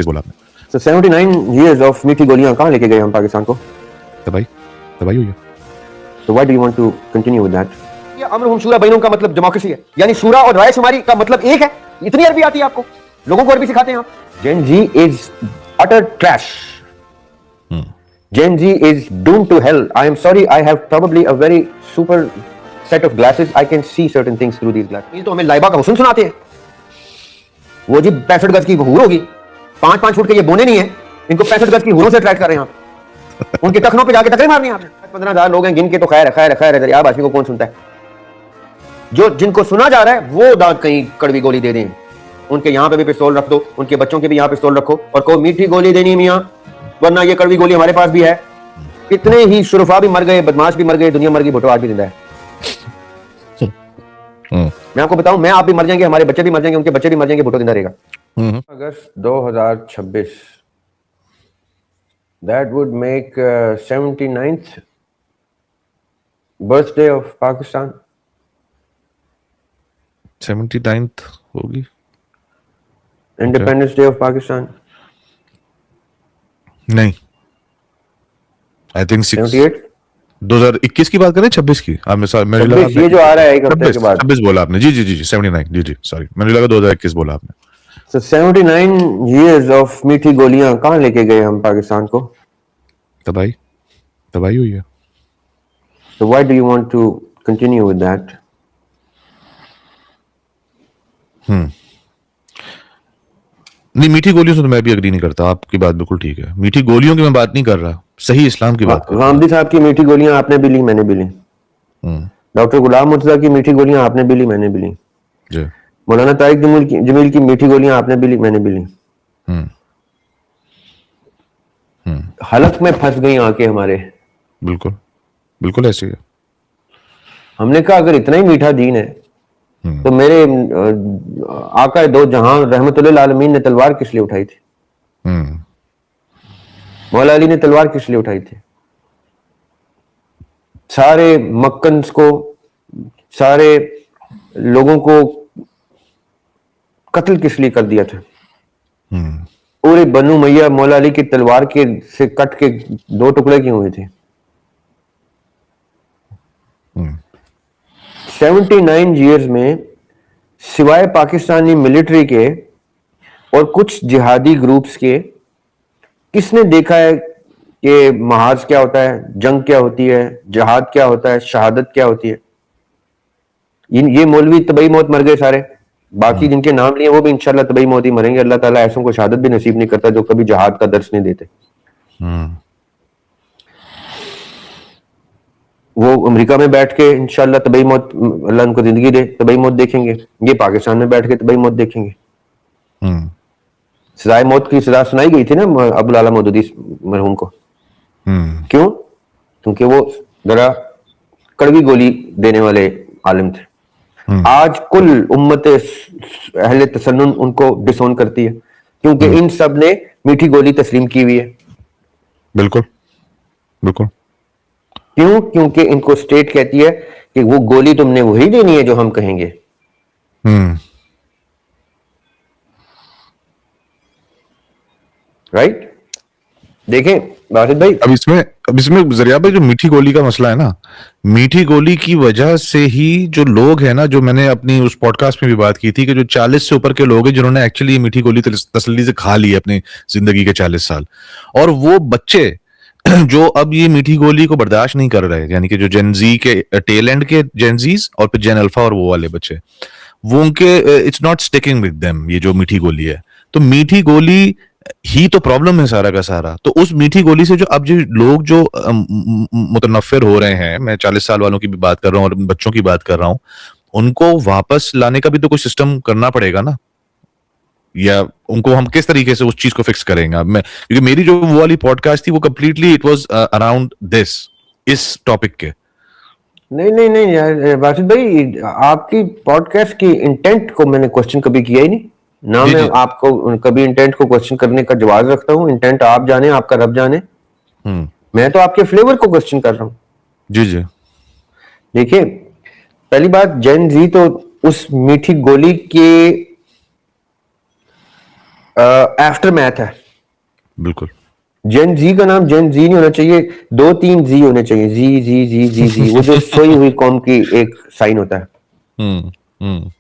21 बोला आपने। So 79 years of मीठी गोलियां कहाँ लेके गए हम पाकिस्तान को? तबाही हुई है। So why do you want to continue with that? ये अमर हम शूरा बैनुम का मतलब डेमोक्रेसी है, यानी शूरा और राय शुमारी का मतलब एक है। इतनी अरबी आती है आपको, लोगों को अरबी सिखाते हैं आप। Gen Z is utter trash. Gen Z is doomed to hell. I am sorry, I have probably a very super set of glasses. I can see certain things through these glasses. ये तो हमें लाइबा का हुस्न सुनाते हैं। वो जी 65 गज की हूर होगी, 5-5 फुट के ये बोने नहीं है, इनको 65 गज की हूरों से अट्रैक्ट कर रहे हैं आप। उनके टखनों पे जाके टकरे मारनी है आपने। 15,000 लोग हैं, गिन के तो खैर है, दरिया बाशी को कौन सुनता है? जो जिनको सुना जा रहा है वो दांत कहीं कड़वी गोली दे दें। उनके यहाँ पे भी पिस्तौल रख दो, उनके बच्चों के भी यहाँ पिस्तौल रखो और कहो मीठी गोली देनी मियाँ, वरना ये कड़वी गोली हमारे पास भी है। इतने ही शुरफा भी मर गए, बदमाश भी मर गए, दुनिया मर गई, भुट्टो आज भी जिंदा है। मैं आपको बताऊं, मैं आप भी मर जाएंगे, हमारे बच्चे भी मर जाएंगे, उनके बच्चे भी मर जाएंगे, भुट्टो जिंदा रहेगा। अगस्त 2026 that would make 79th birthday of Pakistan. 79th होगी Independence Day of Pakistan. नहीं, आई थिंक 78 2021 की बात करें, 26 की। आप मेरे लगा ये जो आ रहा है एक हफ्ते के बाद 26 बोला आपने। जी 79 जी सॉरी, मैंने लगा 2021 बोला आपने। So 79 years of मीठी गोलियां कहाँ लेके गए हम पाकिस्तान को? तबाही हुई है। So why do you want to continue with that? नहीं, मीठी गोलियों से तो मैं भी अग्री नहीं करता, आपकी बात बिल्कुल ठीक है। मीठी गोलियों की मैं बात नहीं कर रहा, सही इस्लाम की बात कर रहा हूं। गांधी साहब की मीठी गोलियां आपने भी ली, मैंने भी ली। डॉक्टर गुलाम मुर्तजा की मीठी गोलियां आपने भी ली, मैंने भी ली। जी। मौलाना तारिक जमील की मीठी गोलियां आपने भी ली, मैंने भी ली। हलक में फंस गई आंखें हमारे। बिल्कुल ऐसे ही है। हमने कहा अगर इतना ही मीठा दीन है तो मेरे आका दो जहां रहमतुल्लिल आलमीन ने तलवार किस लिए उठाई थी? मौला अली ने तलवार किस लिए उठाई थी? सारे मक्कन्स को, सारे लोगों को कत्ल किस लिए कर दिया था? पूरे बनु मैया मौला अली की तलवार के से कट के 2 टुकड़े क्यों हुए थे? 79 years में सिवाय पाकिस्तानी मिलिट्री के और कुछ जिहादी ग्रुप्स के किसने देखा है कि महाज क्या होता है, जंग क्या होती है, जिहाद क्या होता है, शहादत क्या होती है? ये मौलवी तबई मौत मर गए सारे, बाकी जिनके नाम लिए वो भी इंशाल्लाह तबई मौत ही मरेंगे। अल्लाह ताला ऐसों को शहादत भी नसीब नहीं करता जो कभी जिहाद का दर्स नहीं देते। वो अमेरिका में बैठ के इंशाल्लाह तबई मौत, अल्लाह उनको जिंदगी दे, तबई मौत देखेंगे। ये पाकिस्तान में बैठ के तबई मौत देखेंगे। सजाए मौत की सजा सुनाई गई थी ना अबुल आला मौदूदी मरहूम को। क्यों? क्योंकि वो जरा कड़वी गोली देने वाले आलिम थे। आज कुल उम्मत अहले तसन्नुन उनको डिसोन करती है क्योंकि इन सब ने मीठी गोली तस्लीम की हुई है। बिल्कुल क्यों? क्योंकि इनको स्टेट कहती है कि वो गोली तुमने वही देनी है जो हम कहेंगे। राइट? देखें बासित भाई, अब इसमें जरिया भाई, जो मीठी गोली का मसला है ना, मीठी गोली की वजह से ही जो लोग हैं ना, जो मैंने अपनी उस पॉडकास्ट में भी बात की थी कि जो 40 से ऊपर के लोग हैं जिन्होंने एक्चुअली मीठी गोली तसल्ली से खा ली है अपनी जिंदगी के 40 साल, और वो बच्चे जो अब ये मीठी गोली को बर्दाश्त नहीं कर रहे, यानी कि जो जेन जी के टेल एंड के जेन जीज और फिर जेन अल्फा और वो वाले बच्चे, वो उनके it's not sticking with them, ये जो मीठी गोली है। तो मीठी गोली ही तो प्रॉब्लम है सारा का सारा। तो उस मीठी गोली से जो अब जो लोग जो मुतनफिर हो रहे हैं, मैं 40 साल वालों की भी बात कर रहा हूँ और बच्चों की बात कर रहा हूँ, उनको वापस लाने का भी तो कोई सिस्टम करना पड़ेगा ना, या उनको हम किस तरीके से उस चीज को फिक्स करेंगे? क्योंकि मेरी जो वो वाली पॉडकास्ट थी वो completely it was around this, इस टॉपिक के। नहीं यार बासित भाई, आपकी पॉडकास्ट की इंटेंट को मैंने क्वेश्चन कभी किया ही नहीं ना। मैं आपको कभी इंटेंट को क्वेश्चन करने का जवाब रखता हूँ। इंटेंट आप जाने, आपका रब जाने। मैं तो आपके फ्लेवर को क्वेश्चन कर रहा हूँ। जी देखिए, पहली बात, जेन जी तो उस मीठी गोली के आफ्टर मैथ है। बिल्कुल। जेन जी का नाम जेन जी नहीं होना चाहिए, 2-3 जी होने चाहिए, जी जी जी जी जी, वो जो सोई हुई कौम की एक साइन होता है। हम्म। हम्म।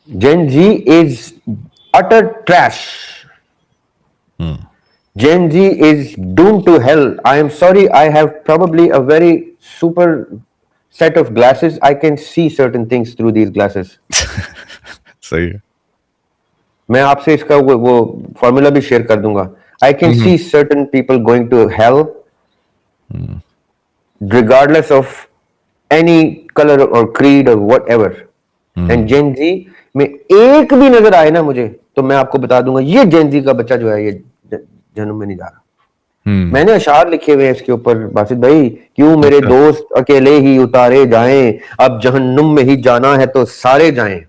जेन जी is utter trash. Gen Z is doomed to hell. I am sorry, I have probably a very super set of glasses. I can see certain things through these glasses. सही है। मैं आपसे इसका वो फॉर्मूला भी share कर दूंगा। I can see certain people going to hell regardless of any color or creed or whatever. And Gen Z में एक भी नजर आए ना मुझे, तो मैं आपको बता दूंगा ये Gen Z का बच्चा जो है ये जन्म में नहीं जा रहा। मैंने अशार लिखे हुए हैं इसके ऊपर बासित भाई, क्यों मेरे अच्छा। दोस्त अकेले ही उतारे जाएं, अब जहन्नुम में ही जाना है तो सारे जाएं।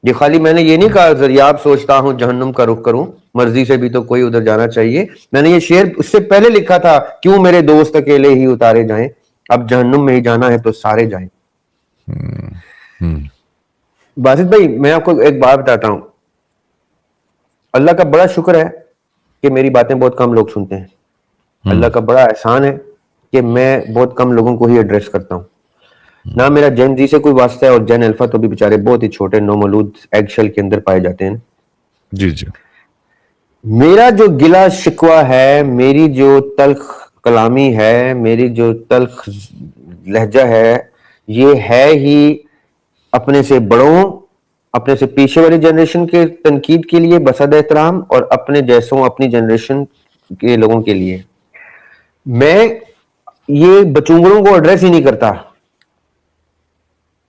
ये खाली मैंने ये नहीं कहा जरियाब सोचता हूं जहन्नुम का रुख करूं, मर्जी से भी तो कोई उधर जाना चाहिए। मैंने ये शेर उससे पहले लिखा था, क्यों मेरे दोस्त अकेले ही उतारे जाएं, अब जहन्नुम में ही जाना है तो सारे जाएं। बासित भाई मैं आपको एक बात बताता हूं, अल्लाह का बड़ा शुक्र है कि मेरी बातें बहुत कम लोग सुनते हैं। अल्लाह का बड़ा एहसान है कि मैं बहुत कम लोगों को ही एड्रेस करता हूं। ना मेरा जेन जी से कोई वास्ता है, और जेन अल्फा तो भी बेचारे बहुत ही छोटे नौमौलूद एगशेल के अंदर पाए जाते हैं। जी जी। मेरा जो गिला शिकवा है, मेरी जो तल्ख कलामी है, मेरी जो तल्ख लहजा है, ये है ही अपने से बड़ों, अपने से पीछे वाली जनरेशन के तनकीद के लिए बसद एहतराम, और अपने जैसों अपनी जनरेशन के लोगों के लिए। मैं ये बचूंगड़ों को एड्रेस ही नहीं करता।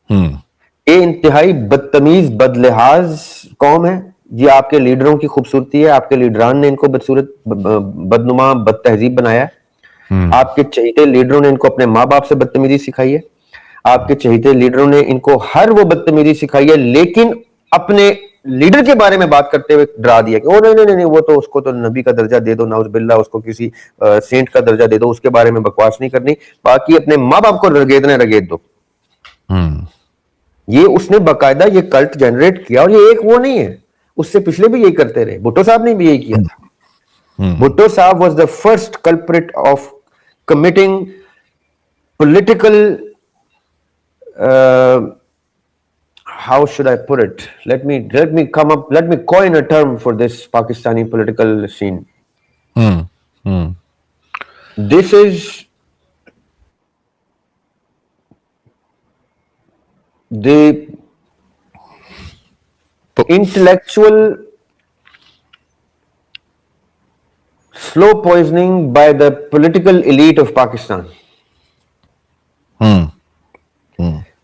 ये इंतहाई बदतमीज बदलिहाज कौम है। ये आपके लीडरों की खूबसूरती है, आपके लीडरान ने इनको बदसूरत बदनुमा बदतहजीब बनाया है। आपके चहीते लीडरों ने इनको अपने माँ बाप से बदतमीजी सिखाई है। आपके चहीते लीडरों ने इनको हर वो बदतमीजी सिखाई है, लेकिन अपने लीडर के बारे में बात करते हुए डरा दिया कि ओ नहीं नहीं नहीं, वो तो उसको तो नबी का दर्जा दे दो, नाउज़ बिल्ला, उसको किसी सेंट का दर्जा दे दो, उसके बारे में बकवास नहीं करनी, बाकी अपने माँ बाप को रगेदना रगेद दो। ये उसने बाकायदा ये कल्ट जनरेट किया, और ये एक वो नहीं है, उससे पिछले भी यही करते रहे। भुट्टो साहब ने भी यही किया था। भुट्टो साहब was the first culprit of committing political, how should I put it? Let me coin a term for this Pakistani political scene. This is the intellectual slow poisoning by the political elite of Pakistan.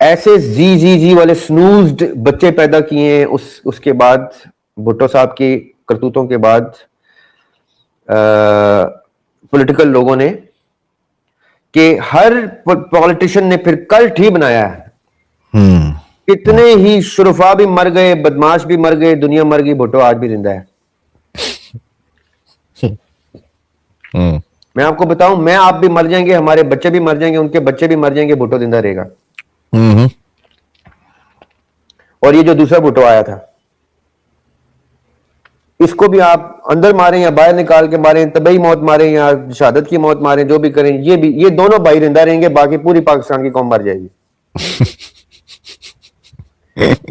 ऐसे जी वाले स्नूज्ड बच्चे पैदा किए हैं उसके बाद, भुट्टो साहब की करतूतों के बाद पॉलिटिकल लोगों ने, कि हर पॉलिटिशियन ने फिर कल्ट ही बनाया है। कितने ही शुरफा भी मर गए, बदमाश भी मर गए, दुनिया मर गई, भुट्टो आज भी जिंदा है। मैं आपको बताऊं, मैं आप भी मर जाएंगे, हमारे बच्चे भी मर जाएंगे, उनके बच्चे भी मर जाएंगे, भुट्टो जिंदा रहेगा। और ये जो दूसरा भुट्टो आया था, इसको भी आप अंदर मारें या बाहर निकाल के मारें, तबई मौत मारें या शहादत की मौत मारें, जो भी करें, ये दोनों भाई जिंदा रहेंगे, बाकी पूरी पाकिस्तान की कौम मर जाएगी।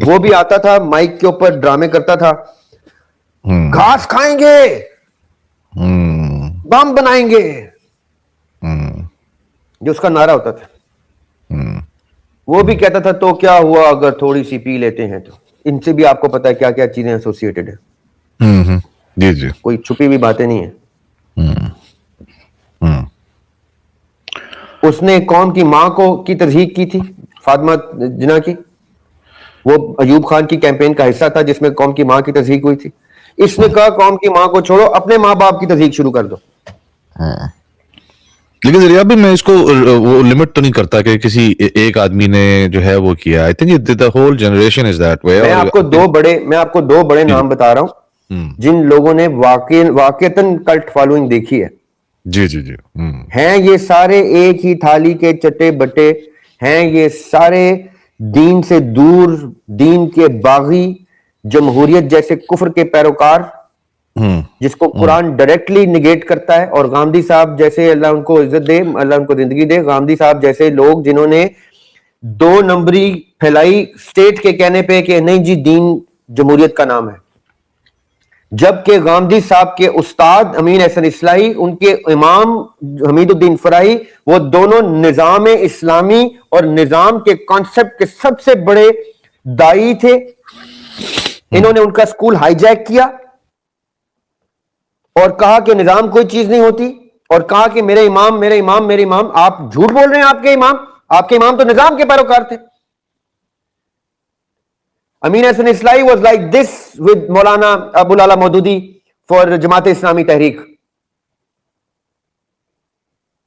वो भी आता था माइक के ऊपर ड्रामे करता था, घास खाएंगे, बम बनाएंगे, जो उसका नारा होता था। वो भी कहता था तो क्या हुआ अगर थोड़ी सी पी लेते हैं तो। इनसे भी आपको पता है क्या क्या चीजें एसोसिएटेड है। जी जी। कोई छुपी हुई बातें नहीं है। उसने कौम की मां को की तजहीक की थी, फातिमा जिन्ना की। वो अयूब खान की कैंपेन का हिस्सा था जिसमें कौम की मां की तजहीक हुई थी। इसने कहा कौम की मां को छोड़ो, अपने माँ बाप की तजहीक शुरू कर दो। लेकिन जरिया भी मैं इसको वो लिमिट तो नहीं करता कि किसी एक आदमी ने जो है वो किया। I think the whole generation is that way. मैं आपको दो बड़े नाम बता रहा हूं जिन लोगों ने वाकईतन कल्ट फॉलोइंग देखी है। जी जी जी। हैं ये सारे एक ही थाली के चट्टे बट्टे हैं, ये सारे दीन से दूर, दीन के बागी, जमहूरियत जैसे कुफ्र के पैरोकार जिसको कुरान डायरेक्टली निगेट करता है, और गांधी साहब जैसे, अल्लाह उनको इज्जत दे, अल्लाह उनको जिंदगी दे, गांधी साहब जैसे लोग जिन्होंने 2 नंबरी फैलाई स्टेट के कहने पे कि नहीं जी दीन जमहूरियत का नाम है, जबकि गांधी साहब के उस्ताद अमीन हसन इस्लाही, उनके इमाम हमीदुद्दीन फराही, वो दोनों निजाम इस्लामी और निजाम के कॉन्सेप्ट के सबसे बड़े दाई थे। इन्होंने उनका स्कूल हाईजैक किया और कहा कि निजाम कोई चीज नहीं होती, और कहा कि मेरे इमाम मेरे इमाम मेरे इमाम। आप झूठ बोल रहे हैं, आपके इमाम तो निजाम के पैरोकार थे। Amin Hasan Islahi was like this with मौलाना अबुल आला मौदूदी फॉर जमात इस्लामी तहरीक।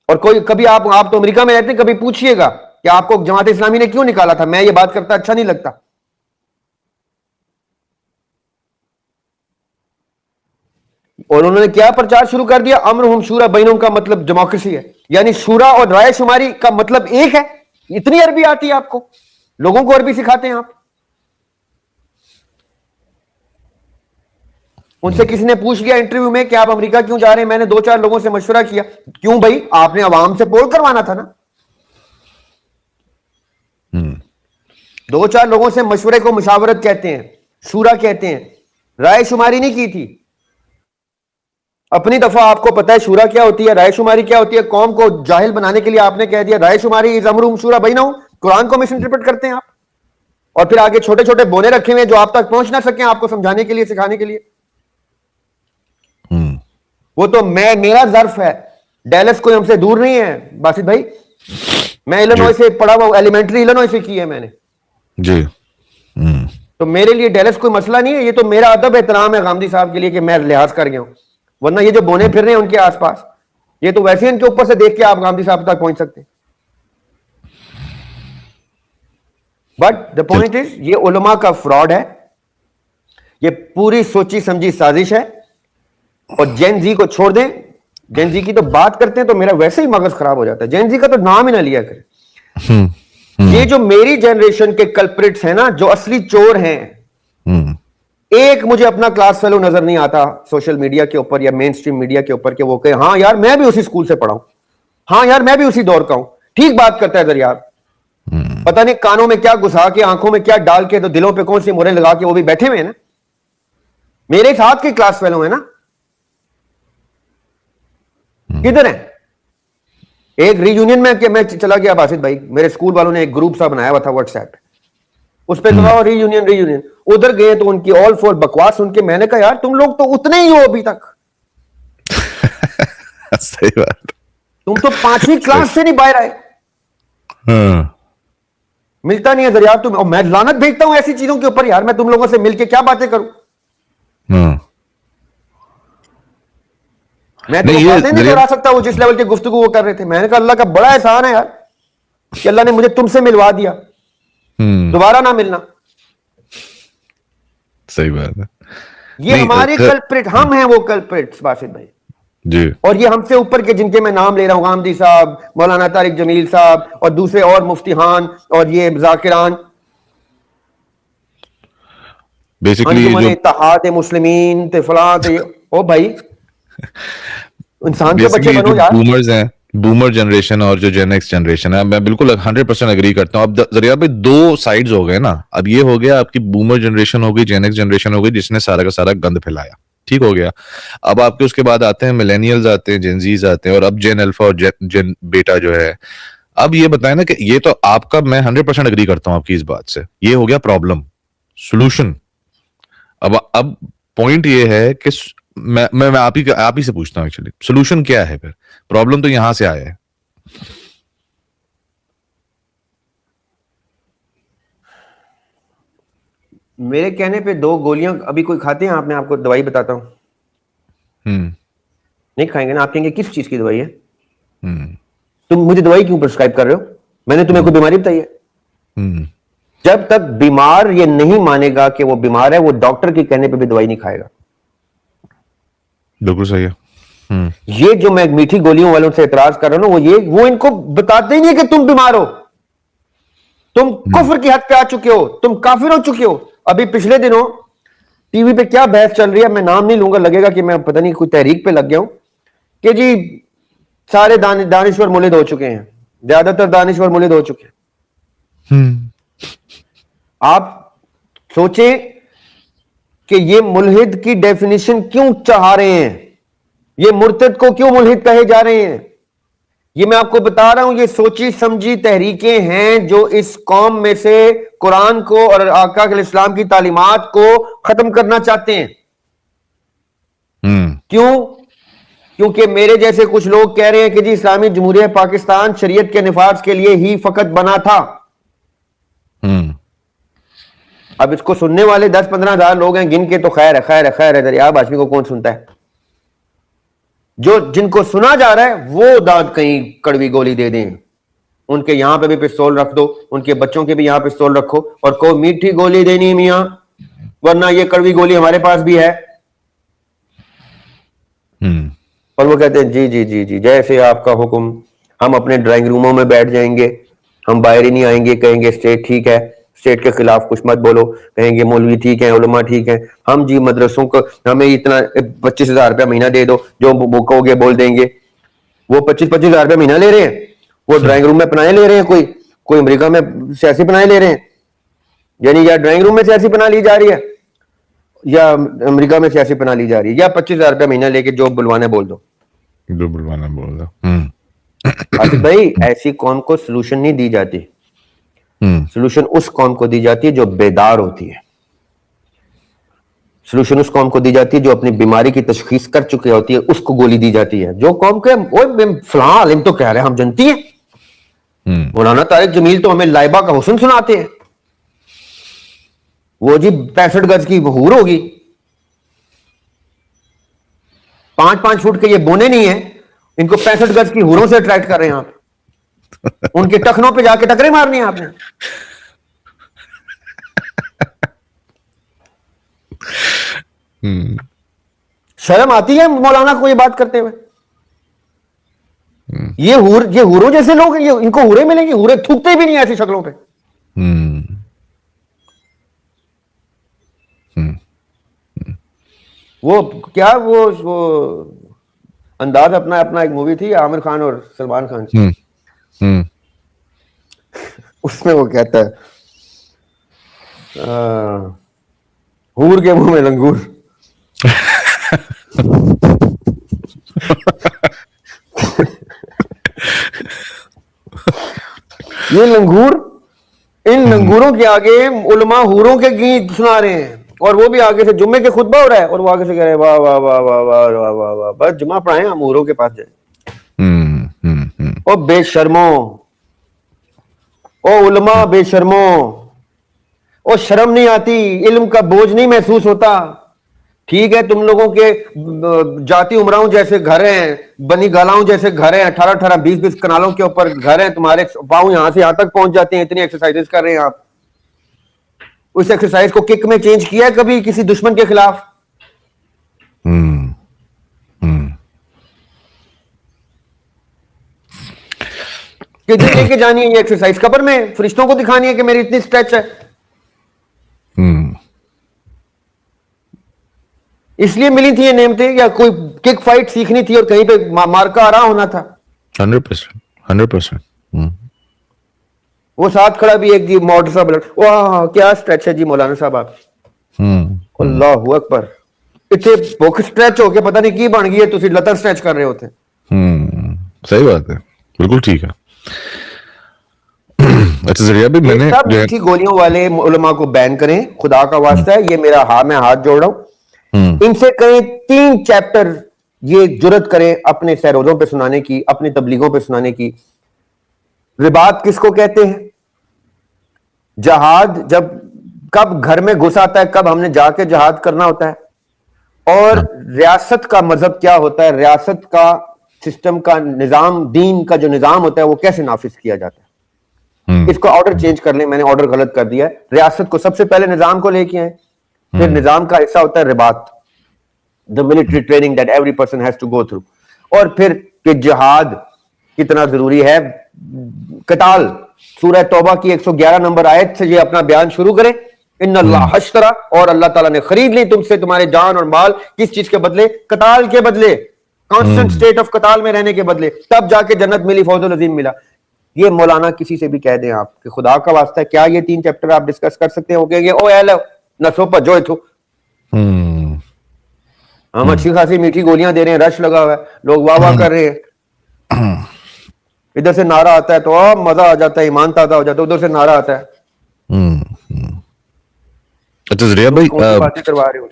और कोई कभी आप तो अमेरिका में रहते हैं, कभी पूछिएगा कि आपको जमात इस्लामी ने क्यों निकाला था। मैं ये बात करता अच्छा नहीं लगता। और उन्होंने क्या प्रचार शुरू कर दिया, अम्रुहुम शूरा बैनहुम का मतलब डेमोक्रेसी है, यानी शूरा और राय शुमारी का मतलब एक है। इतनी अरबी आती है आपको, लोगों को अरबी सिखाते हैं आप। उनसे किसी ने पूछ लिया इंटरव्यू में कि आप अमेरिका क्यों जा रहे हैं, मैंने 2-4 लोगों से मशवरा किया। क्यों भाई, आपने अवाम से पोल करवाना था ना। 2-4 लोगों से मशवरे को मुशावरत कहते हैं, शूरा कहते हैं, राय शुमारी नहीं की थी। अपनी दफा आपको पता है शूरा क्या होती है, राय शुमारी क्या होती है। कौम को जाहिल बनाने के लिए आपने कह दिया राय शुमारी इज अमरुहुम शूरा बैनहुम। कुरान को मिस इंटरप्रेट करते हैं आप, और फिर आगे छोटे छोटे बोने रखे हुए जो आप तक पहुंच ना सके आपको समझाने के लिए, सिखाने के लिए। वो तो मेरा जर्फ है, डैलस कोई हमसे दूर नहीं है बासित भाई। मैं इलिनॉय से पढ़ा हुआ, एलिमेंट्री इलिनॉय से की है मैंने जी। तो मेरे लिए डैलस कोई मसला नहीं है। ये तो मेरा अदब एहतराम है गांधी साहब के लिए कि मैं लिहाज कर गया हूं, वरना ये जो बोने फिर रहे हैं उनके आसपास, ये तो वैसे इनके ऊपर से देख के आप गांधी साहब तक पहुंच सकते हैं। बट द पॉइंट इज, ये उलमा का फ्रॉड है, ये पूरी सोची समझी साजिश है। और जेन जी को छोड़ दें, जेन जी की तो बात करते हैं तो मेरा वैसे ही मगज खराब हो जाता है। जेन जी का तो नाम ही ना लिया करें। ये जो मेरी जनरेशन के कल्प्रिट्स हैं ना, जो असली चोर हैं, एक मुझे अपना क्लास फेलो नजर नहीं आता सोशल मीडिया के ऊपर या मेन स्ट्रीम मीडिया के ऊपर कि वो कहे हाँ यार मैं भी उसी स्कूल से पढ़ा हूं, हाँ यार मैं भी उसी दौर का हूं। ठीक बात करता है दरिया, पता नहीं कानों में क्या घुसा के, आंखों में क्या डाल के, तो दिलों पे कौन सी मोहरें लगा के वो भी बैठे हुए हैं ना, मेरे साथ के क्लास फेलो है ना। किधर है? एक रीयूनियन में कि मैं चला गया बासित भाई, मेरे स्कूल वालों ने एक ग्रुप सा बनाया हुआ था व्हाट्सएप पे, उस पर तो रीयूनियन। उधर गए तो उनकी ऑल फोर बकवास सुन के मैंने कहा यार तुम लोग तो उतने ही हो अभी तक। सही बात, तुम तो 5वीं क्लास से नहीं बाहर आए। मिलता नहीं है दरिया तुम, और मैं लानत भेजता हूं ऐसी चीजों के ऊपर। यार मैं तुम लोगों से मिलके क्या बातें करूं, मैं तो बातें नहीं करा सकता वो जिस लेवल की गुफ्तगू वो कर रहे थे। मैंने कहा अल्लाह का बड़ा एहसान है यार कि अल्लाह ने मुझे तुमसे मिलवा दिया, दोबारा ना मिलना। सही बात है। ये हमारे कल्प्रिट, हम हैं वो कल्प्रिट्स बासित भाई जी। और ये हमसे ऊपर के जिनके मैं नाम ले रहा हूं, गांधी साहब, मौलाना तारिक जमील साहब और दूसरे और मुफ्तीहान और ये जाकिरान, बेसिकली जो इत्तेहाद मुस्लिमीन थे फलां थे, ओ भाई इंसान के बच्चे बनो यार। बूमर्स हैं, बूमर जनरेशन और जो जेन एक्स जनरेशन है, मैं बिल्कुल 100% एग्री करता हूं। अब जरिया भाई 2 साइड्स हो गए ना। अब ये हो गया आपकी बूमर जनरेशन हो गई, जेन एक्स जनरेशन हो गई, जिसने सारा का सारा गंद फैलाया, ठीक हो गया। अब आपके उसके बाद आते हैं मिलेनियल्स, आते हैं जेनजीज आते हैं, और अब जेन अल्फा और जेन बेटा जो है। अब ये बताएं ना कि ये तो आपका, मैं 100% एग्री करता हूं आपकी इस बात से। ये हो गया प्रॉब्लम, सोल्यूशन। अब पॉइंट ये है कि मैं आप ही से पूछता हूं एक्चुअली सोल्यूशन क्या है फिर? प्रॉब्लम तो यहां से आया है। मेरे कहने पे 2 गोलियां अभी कोई खाते हैं? आपने, आपको दवाई बताता हूं। नहीं खाएंगे ना? आप कहेंगे किस चीज की दवाई है? तुम मुझे दवाई क्यों प्रिस्क्राइब कर रहे हो? मैंने तुम्हें कोई बीमारी बताई है? जब तक बीमार ये नहीं मानेगा कि वो बीमार है, वो डॉक्टर के कहने पे भी दवाई नहीं खाएगा। बिल्कुल सही है। ये जो मैं मीठी गोलियों वालों से एतराज कर रहा हूं ना, वो इनको बताते ही नहीं कि तुम बीमार हो, तुम कुफ्र की हद पे आ चुके हो, तुम काफिर हो चुके हो। अभी पिछले दिनों टीवी पे क्या बहस चल रही है, मैं नाम नहीं लूंगा, लगेगा कि मैं पता नहीं कोई तहरीक पे लग गया हूं, कि जी सारे दानिश्वर मुलिद हो चुके हैं, ज्यादातर दानिश्वर मुलिद हो चुके हैं। आप सोचें कि ये मुल्हिद की डेफिनेशन क्यों चाह रहे हैं, ये मुर्तद को क्यों मुल्हिद कहे जा रहे हैं, ये मैं आपको बता रहा हूं। ये सोची समझी तहरीकें हैं जो इस कौम में से कुरान को और आका इस्लाम की तालीमात को खत्म करना चाहते हैं। क्यों? क्योंकि मेरे जैसे कुछ लोग कह रहे हैं कि जी इस्लामी जमहूरियत पाकिस्तान शरीयत के निफाज के लिए ही फकत बना था। अब इसको सुनने वाले 10-15 हजार लोग हैं, गिन के तो खैर है, खैर है, खैर है, दरियाब आदमी को कौन सुनता है? जो जिनको सुना जा रहा है वो दांत कहीं कड़वी गोली दे दें, उनके यहां पे भी पिस्तौल रख दो, उनके बच्चों के भी यहां पिस्तौल रखो और को मीठी गोली देनी मियां, वरना ये कड़वी गोली हमारे पास भी है। और वो कहते हैं जी जी जी जी जैसे आपका हुक्म, हम अपने ड्राइंग रूमों में बैठ जाएंगे, हम बाहर ही नहीं आएंगे, कहेंगे स्टेट ठीक है, स्टेट के खिलाफ कुछ मत बोलो, कहेंगे मौलवी ठीक है, उलमा ठीक है, हम जी मदरसों को हमें इतना 25,000 रुपया महीना दे दो, जो कहोगे बोल देंगे। वो 25-25 हजार रुपया महीना ले रहे हैं, वो ड्राइंग रूम में पनाहे ले रहे हैं, कोई अमेरिका में सियासी पनाहे ले रहे हैं। यानी या ड्राइंग रूम में सियासी पनाह ली जा रही है या अमेरिका में सियासी पनाह ली जा रही है, या 25,000 रुपया महीना लेके जो बुलवाना बोल दो, जो बुलवाना बोल दो। आसिफ भाई ऐसी कौम को सोल्यूशन नहीं दी जाती, सोल्यूशन उस कौम को दी जाती है जो बेदार होती है, सोल्यूशन उस कौम को दी जाती है जो अपनी बीमारी की तशखीस कर चुकी होती है, उसको गोली दी जाती है। जो कौम के फलां आलिम तो कह रहे हैं हम जनती हैं, मौलाना तारिक जमील तो हमें लाइबा का हुस्न सुनाते हैं, वो जी 65 गज की हूर होगी, 5-5 फुट के ये बोने नहीं है, इनको 65 गज की हूरों से अट्रैक्ट कर रहे हैं आप, उनके टखनों पे जाके टकरे मारनी है आपने। शर्म आती है मौलाना को ये बात करते हुए? ये हूरों जैसे लोग, ये इनको हूरे मिलेंगे, हूरे थूकते भी नहीं ऐसी शक्लों पे। वो क्या वो अंदाज अपना एक मूवी थी आमिर खान और सलमान खान की, उसमें वो कहता है हूर के मुंह में लंगूर। ये लंगूर, इन लंगूरों के आगे उलमा हूरों के गीत सुना रहे हैं, और वो भी आगे से जुम्मे के खुतबा हो रहा है और वो आगे से कह रहे हैं वाह वाह वाह वाह वाह वाह वाह वाह, बस जुम्मा पढ़ाएं, हम हूरों के पास जाए। ओ बेशर्मो, ओ उलमा बेशर्मो, ओ शर्म नहीं आती, इल्म का बोझ नहीं महसूस होता। ठीक है तुम लोगों के जाति उमराओं जैसे घर हैं, बनी गालाओं जैसे घर हैं, 18-18 20-20 कनालों के ऊपर घर हैं, तुम्हारे पांव यहां से यहां तक पहुंच जाते हैं, इतनी एक्सरसाइजेस कर रहे हैं आप। उस एक्सरसाइज को किक में चेंज किया कभी किसी दुश्मन के खिलाफ? किधर लेके जानी है ये एक्सरसाइज? कब्र में फरिश्तों को दिखानी है कि मेरी इतनी स्ट्रेच है? इसलिए मिली थी ये नेमतें, या कोई किक फाइट सीखनी थी और कहीं पे मार्का आ रहा होना था? 100%। वो साथ खड़ा भी एक जी मॉडल सा ब्लड, वाह क्या स्ट्रेच है जी मौलाना साहब आप, अल्लाहू अकबर, इतने भुख स्ट्रेच हो के पता नहीं की बन गई है, तुसी लतर स्ट्रेच कर रहे होते। सही बात है, बिल्कुल ठीक है। अच्छा जरिया भी मैंने सब मीठी गोलियों वाले उलमा को बैन करें, खुदा का वास्ता है, ये मेरा मैं हाथ जोड़ रहा हूं, इनसे करें 3 चैप्टर ये जुर्रत करें अपने सैरोजों पे सुनाने की, अपनी तबलीगों पे सुनाने की। रिबात किसको कहते हैं? जहाद जब कब घर में घुस आता है, कब हमने जाके जहाद करना होता है, और रियासत का मजहब क्या होता है, रियासत का सिस्टम का निजाम, दीन का जो निजाम होता है वो कैसे नाफिज किया जाता है। इसको ऑर्डर चेंज कर लें, मैंने ऑर्डर गलत कर दिया है। रियासत को सबसे पहले निजाम को लेके आए, फिर निजाम का हिस्सा होता है रिबात, the military training that every person has to go through, और फिर कि जिहाद कितना जरूरी है। कताल सूरह तौबा की 111 नंबर आयत से ये अपना बयान शुरू करें इन्नल्लाह हश्तरा, और अल्लाह ताला ने खरीद ली तुमसे तुम्हारे जान और माल, किस चीज के बदले? कताल के बदले, कांस्टेंट स्टेट ऑफ कताल में रहने के बदले, तब जाके जन्नत मिली, फौजुल अजीम मिला। ये मौलाना किसी से भी कह दें आप कि खुदा का वास्ता है, क्या ये 3 चैप्टर आप डिस्कस कर सकते हैं? वो कहेंगे ओ एलो नसो पर जो थो, हम अच्छी खासी मीठी गोलियां दे रहे हैं, रश लगा हुआ है, लोग वाह वाह कर रहे हैं, इधर से नारा आता है तो मजा आ जाता है, ईमान ताजा हो जाता है, उधर से नारा आता है। अच्छा जरिया भाई, बातें करवा रहे हो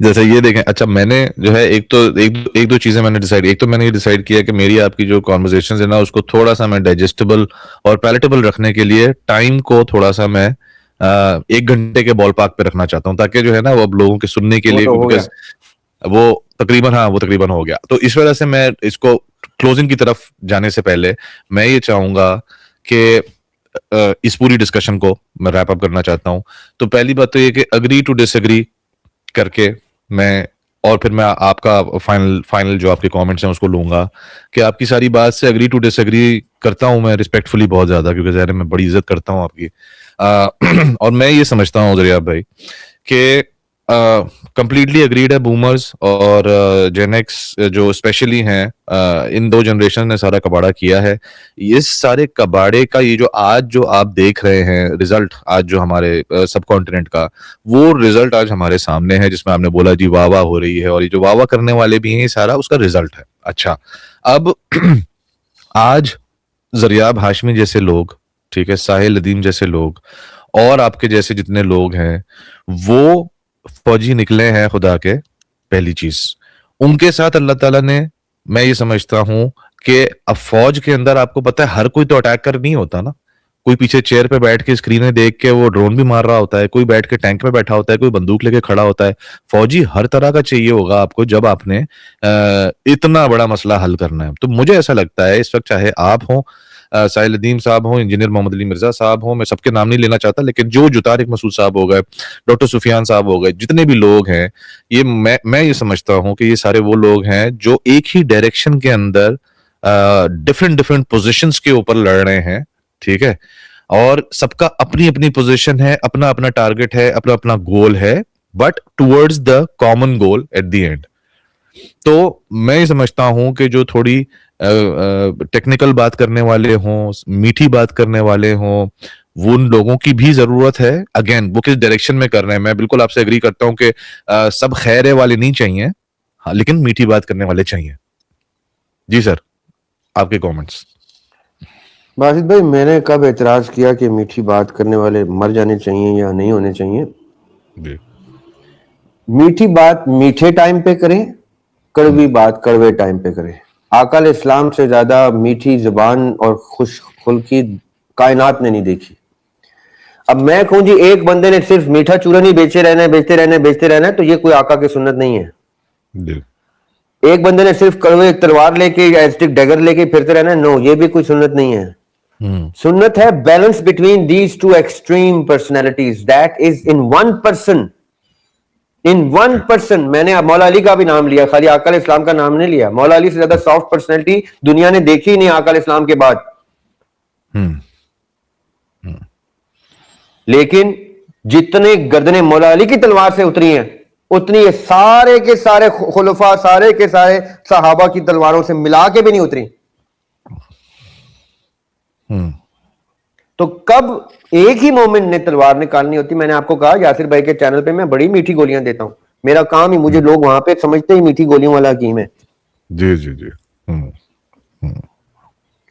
जैसे ये देखें, अच्छा मैंने जो है एक दो चीजें मैंने डिसाइड, एक तो मैंने ये डिसाइड किया कि मेरी आपकी जो कॉन्वर्सेशन है ना, उसको थोड़ा सा मैं डाइजेस्टेबल और पैलेटेबल रखने के लिए टाइम को थोड़ा सा मैं 1 घंटे के बॉल पार्क पे रखना चाहता हूँ, ताकि जो है ना वो अब लोगों के सुनने के लिए, बिकॉज वो तकरीबन हो गया। तो इस वजह से मैं इसको क्लोजिंग की तरफ जाने से पहले मैं ये चाहूंगा कि इस पूरी डिस्कशन को मैं रैप अप करना चाहता हूं। तो पहली बात तो ये कि अग्री टू डिसएग्री करके मैं, और फिर मैं आपका फाइनल जो आपके कमेंट्स हैं उसको लूंगा कि आपकी सारी बात से अग्री टू डिसएग्री करता हूं मैं रिस्पेक्टफुली बहुत ज्यादा, क्योंकि ज़ाहिर है मैं बड़ी इज्जत करता हूं आपकी। और मैं ये समझता हूं जरिया भाई कि कंप्लीटली अग्रीड है, बूमर्स और जेन एक्स जो स्पेशली हैं, इन 2 जनरेशन ने सारा कबाड़ा किया है। इस सारे कबाड़े का ये जो आप देख रहे हैं रिजल्ट, आज जो हमारे सब कॉन्टिनेंट का वो रिजल्ट आज हमारे सामने है, जिसमें आपने बोला जी वाह वाह हो रही है, और ये जो वाह वाह करने वाले भी हैं, ये सारा उसका रिजल्ट है। अच्छा, अब आज जरियाब हाशमी जैसे लोग, ठीक है, साहिल अदीम जैसे लोग और आपके जैसे जितने लोग हैं वो फौजी निकले हैं खुदा के। पहली चीज, उनके साथ अल्लाह ताला ने, मैं ये समझता हूं कि अब फौज के अंदर आपको पता है हर कोई तो अटैक कर नहीं होता ना, कोई पीछे चेयर पे बैठ के स्क्रीनें देख के वो ड्रोन भी मार रहा होता है, कोई बैठ के टैंक में बैठा होता है, कोई बंदूक लेके खड़ा होता है। फौजी हर तरह का चाहिए होगा आपको जब आपने इतना बड़ा मसला हल करना है। तो मुझे ऐसा लगता है इस वक्त चाहे आप हो, साहिल अदीम साहब हो, इंजीनियर मोहम्मद अली मिर्जा साहब हो, मैं सबके नाम नहीं लेना चाहता, लेकिन जो तारिक मसूद साहब हो गए, डॉक्टर सुफियान साहब हो गए, जितने भी लोग हैं, ये मैं ये समझता हूं कि ये सारे वो लोग हैं जो एक ही डायरेक्शन के अंदर डिफरेंट पोजिशंस के ऊपर लड़ रहे हैं, ठीक है, और सबका अपनी अपनी पोजीशन है, अपना अपना टारगेट है, अपना अपना गोल है, but towards the common goal at the end. तो मैं ये समझता हूं कि जो थोड़ी टेक्निकल बात करने वाले हों, मीठी बात करने वाले हों, वो उन लोगों की भी जरूरत है। अगेन वो किस डायरेक्शन में कर रहे हैं, मैं बिल्कुल आपसे एग्री करता हूं कि सब खैरे वाले नहीं चाहिए, हाँ, लेकिन मीठी बात करने वाले चाहिए। जी सर, आपके कमेंट्स। बासित भाई, मैंने कब एतराज किया कि मीठी बात करने वाले मर जाने चाहिए या नहीं होने चाहिए? जी। मीठी बात मीठे टाइम पे करें, कड़वी बात कड़वे टाइम पे करें। आका इस्लाम से ज्यादा मीठी जुबान और खुशखुल्की कायनात ने नहीं देखी। अब मैं कहूं जी एक बंदे ने सिर्फ मीठा चूरन ही बेचते रहना है, तो ये कोई आका की सुन्नत नहीं है। जी। एक बंदे ने सिर्फ कड़वे तलवार लेके या स्टिक डैगर लेके फिरते रहना है, नो, ये भी कोई सुन्नत नहीं है। सुन्नत है balance between these 2 extreme personalities, that is in one person. मैंने मौला अली का भी नाम लिया, खाली आका इस्लाम का नाम नहीं लिया। मौला अली से ज्यादा सॉफ्ट पर्सनैलिटी दुनिया ने देखी ही नहीं आका इस्लाम के बाद। लेकिन जितने गर्दनें मौला अली की तलवार से उतरी हैं, उतनी ये सारे के सारे खुलफा, सारे के सारे सहाबा की तलवारों से मिला के भी नहीं उतरी। तो कब एक ही मोमेंट ने तलवार निकालनी होती, मैंने आपको कहा यासिर भाई के चैनल पे मैं बड़ी मीठी गोलियां देता हूं, मेरा काम ही, मुझे लोग वहां पे समझते ही मीठी गोलियों वाला हकीम है। जी जी जी।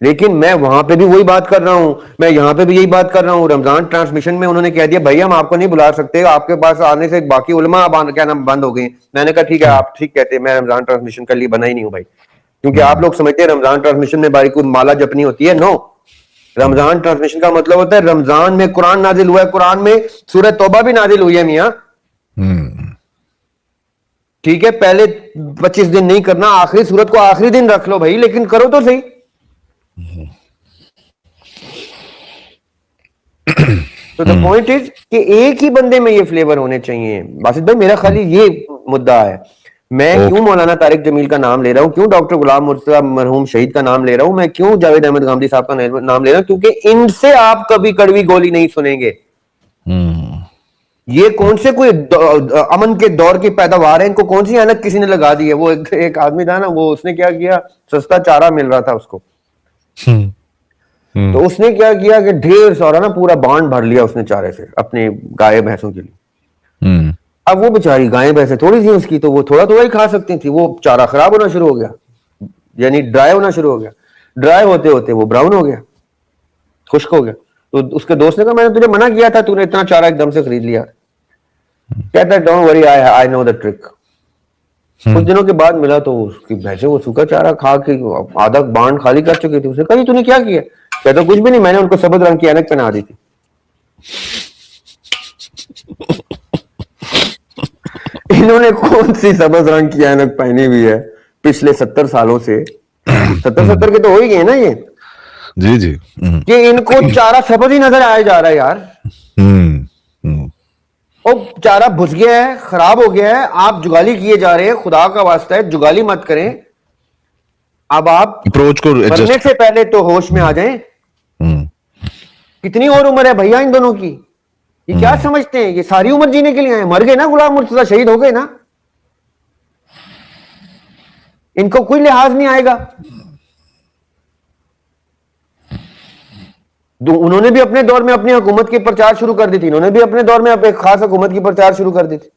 लेकिन मैं वहां पे भी वही बात कर रहा हूं, मैं यहां पे भी यही बात कर रहा हूं। रमजान ट्रांसमिशन में उन्होंने कह दिया भाई हम आपको नहीं बुला सकते, आपके पास आने से बाकी उलमा क्या नाम बंद हो गई। मैंने कहा ठीक है, आप ठीक कहते हैं, मैं रमजान ट्रांसमिशन के लिए बना ही नहीं हूं भाई, क्योंकि आप लोग समझते हैं रमजान ट्रांसमिशन में भाई कोई माला जपनी होती है। नो, रमजान ट्रांसमिशन का मतलब होता है रमजान में कुरान नाजिल हुआ है, कुरान में सूरह तौबा भी नाजिल हुई है मियां। ठीक है, पहले 25 दिन नहीं करना, आखिरी सूरत को आखिरी दिन रख लो भाई, लेकिन करो तो सही। तो द पॉइंट इज कि एक ही बंदे में ये फ्लेवर होने चाहिए। बासित भाई, मेरा खाली ये मुद्दा है, मैं क्यों मौलाना तारिक जमील का नाम ले रहा हूं, क्यों डॉक्टर गुलाम मुर्तजा मरहूम शहीद का नाम ले रहा हूं, मैं क्यों जावेद अहमद गामदी साहब का नाम ले रहा हूं, क्योंकि इनसे आप कभी कड़वी गोली नहीं सुनेंगे। ये कौन से कोई अमन के दौर की पैदावार है, इनको कौन सी ऐनक किसी ने लगा दी है? वो एक आदमी था ना, वो उसने क्या किया, सस्ता चारा मिल रहा था उसको, तो उसने क्या किया कि ढेर सारा ना पूरा बांड भर लिया उसने चारे से अपने गाय भैंसों के लिए। अब वो बेचारी गायें भैंसें थोड़ी थी उसकी, तो वो थोड़ा थोड़ा ही खा सकती थी। वो चारा खराब होना शुरू हो गया, यानी ड्राई होना शुरू हो गया। ड्राई होते होते वो ब्राउन हो गया, खुश्क हो गया। तो उसके दोस्त ने कहा मैंने तुझे मना किया था, तूने इतना चारा एकदम से खरीद लिया। कहता है don't worry, I know the trick. कुछ दिनों के बाद मिला तो उसकी भैंसे वो सूखा चारा खा के आधा बांड खाली कर चुकी थी। उसने कहा तूने क्या किया? कहता कुछ भी नहीं, मैंने उनको सफेद रंग की ऐनक पहना दी थी। इन्होंने कौन सी सब्ज रंग की ऐनक पहनी हुई है पिछले 70 सालों से? 70 के तो हो ही गए ना ये। जी जी। कि इनको चारा सब्ज ही नजर आया जा रहा है यार। और चारा भुस गया है, खराब हो गया है, आप जुगाली किए जा रहे हैं। खुदा का वास्ता है जुगाली मत करें। अब आप अप्रोच को मरने से पहले तो होश में आ जाएं। कितनी और उम्र है भैया इन दोनों की? ये क्या समझते हैं ये सारी उम्र जीने के लिए आए? मर गए ना, गुलाम मुर्तजा शहीद हो गए ना, इनको कोई लिहाज नहीं आएगा। उन्होंने भी अपने दौर में अपनी हुकूमत की प्रचार शुरू कर दी थी। इन्होंने भी अपने दौर में एक खास हुकूमत की प्रचार शुरू कर दी थी।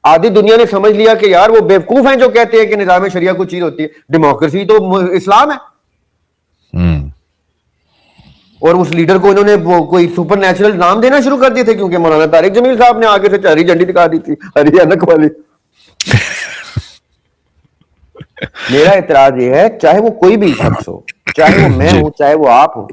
आधी दुनिया ने समझ लिया कि यार वो बेवकूफ हैं जो कहते हैं कि निजाम शरिया कुछ चीज होती है। डेमोक्रेसी तो इस्लाम है। और उस लीडर को इन्होंने वो कोई सुपर नेचुरल नाम देना शुरू कर दिए थे, क्योंकि मौलाना तारिक जमील साहब ने आगे से हरी झंडी दिखा दी थी, हरी ऐनक वाली। मेरा इतराज ये है, चाहे वो कोई भी शख्स हो, चाहे वो मैं हूं, चाहे वो आप हो,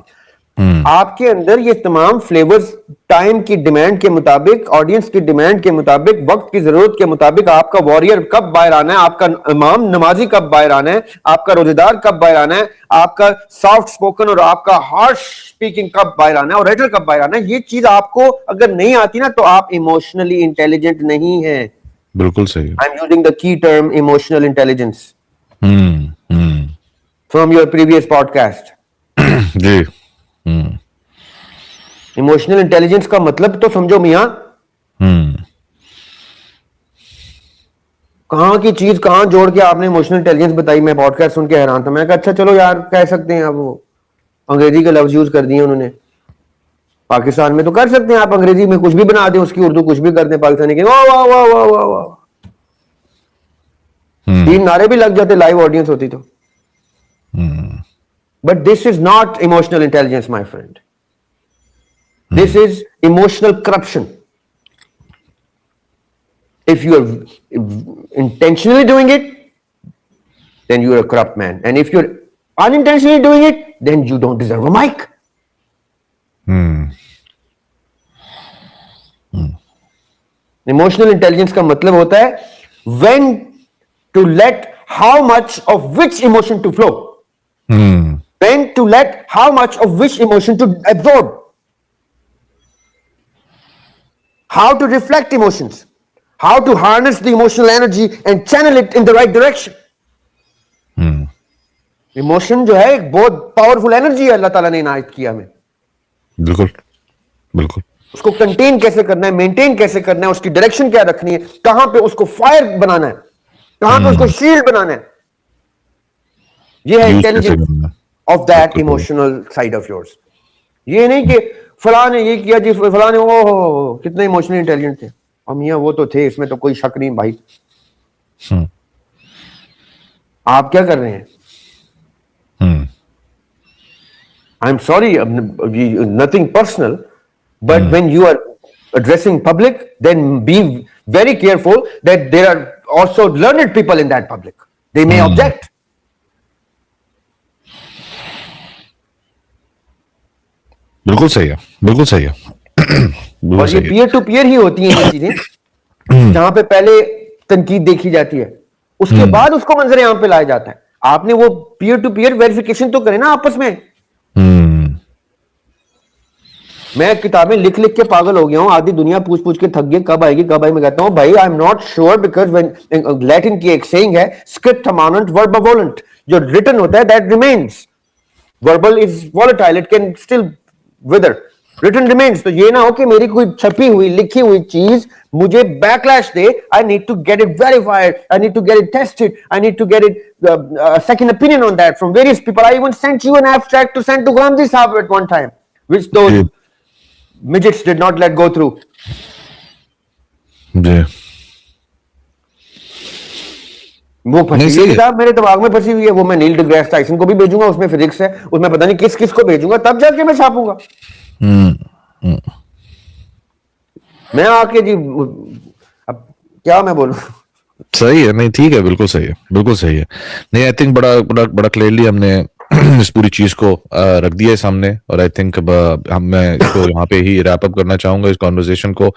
आपके अंदर ये तमाम फ्लेवर्स टाइम की डिमांड के मुताबिक, ऑडियंस की डिमांड के मुताबिक, वक्त की जरूरत के मुताबिक, आपका वॉरियर कब बाहर आना है, आपका इमाम नमाजी कब बाहर आना है, आपका रोजेदार कब बाहर आना है, आपका सॉफ्ट स्पोकन और आपका हार्श स्पीकिंग कब बाहर आना है, और राइटर कब बाहर आना है, ये चीज आपको अगर नहीं आती ना, तो आप इमोशनली इंटेलिजेंट नहीं है। बिल्कुल सही। I am using the key term emotional intelligence from your previous podcast. जी। इमोशनल इंटेलिजेंस का मतलब तो समझो मियां। कहां की चीज कहां जोड़ के आपने इमोशनल इंटेलिजेंस बताई। मैं पॉडकास्ट सुन के हैरान था। मैंने कहा अच्छा चलो यार कह सकते हैं। अब वो अंग्रेजी के लफ्ज यूज कर दिए उन्होंने। पाकिस्तान में तो कर सकते हैं आप, अंग्रेजी में कुछ भी बना दें, उसकी उर्दू कुछ भी कर दें, पाकिस्तानी के वाह वाह वाह वाह वाह वाह 3 नारे भी लग जाते लाइव ऑडियंस होती तो। But this is not emotional intelligence my friend, this is emotional corruption. If you are intentionally doing it, then you are a corrupt man. And if you're unintentionally doing it, then you don't deserve a mic. Emotional intelligence का मतलब होता है when to let how much of which emotion to flow. When to let how much of which emotion to absorb. How to reflect emotions. How to harness the emotional energy and channel it in the right direction. Emotion जो है एक बहुत powerful energy है, अल्लाह ताला ने इनायत किया हमें। बिल्कुल बिल्कुल। उसको कंटेन कैसे करना है, मेंटेन कैसे करना है, उसकी डायरेक्शन क्या रखनी है, कहां पे उसको फायर बनाना है, कहां पे उसको शील्ड बनाना है, ये है intelligence of that emotional side of yours. ये नहीं कि फलां ने ये किया जी, फलां ने ओ कितने इमोशनल इंटेलिजेंट थे। और मियां वो तो थे, इसमें तो कोई शक नहीं भाई। आप क्या कर रहे हैं? I am sorry, nothing personal, but when you are addressing public, then be very careful that there are also learned people in that public. They may object. बिल्कुल सही है, बिल्कुल सही है। और ये पीयर टू पीयर ही होती हैं ये चीजें, जहां पे पहले तनकीद देखी जाती है, उसके बाद उसको मंजर आम पे लाया जाता है। आपने वो पीयर टू पीयर वेरिफिकेशन तो करें ना आपस में। मैं किताबें लिख लिख के पागल हो गया हूं, आधी दुनिया पूछ पूछ के थक गई कब आएगी कब आएगी। मैं कहता हूं भाई I am not sure, because when Latin की एक सेइंग है स्क्रिप्ट अमाउंट वर्बा वोलेंट, जो रिटन होता है that remains, verbal is volatile, it can still wither. Written remains. तो ये ना हो कि मेरी कोई छपी हुई लिखी हुई चीज मुझे बैकलैश दे। I need to get it verified, I need to get it tested, I need to get it second opinion on that from various people. I even sent you an abstract to send to Gandhi sahab at one time, which those जी midgets did not let go through. जी वो नहीं, फंसी सही हुई है। किताब मेरे दिमाग में फंसी हुई है, वो मैं नील डिग्रेस टाइसन को भी भेजूंगा, उसमें फिजिक्स है, उसमें पता नहीं किस किस को भेजूंगा, तब जाके मैं छापूंगा। मैं आके जी अब क्या मैं बोलूं। सही है, नहीं ठीक है, बिल्कुल सही है, बिल्कुल सही है। नहीं, आई थिंक बड़ा बड़ा बड़ा क्लियरली हमने इस पूरी चीज को रख दिया है सामने, और आई थिंक मैं इसको यहाँ पे ही रैप अप करना चाहूंगा इस कॉन्वर्जेशन को।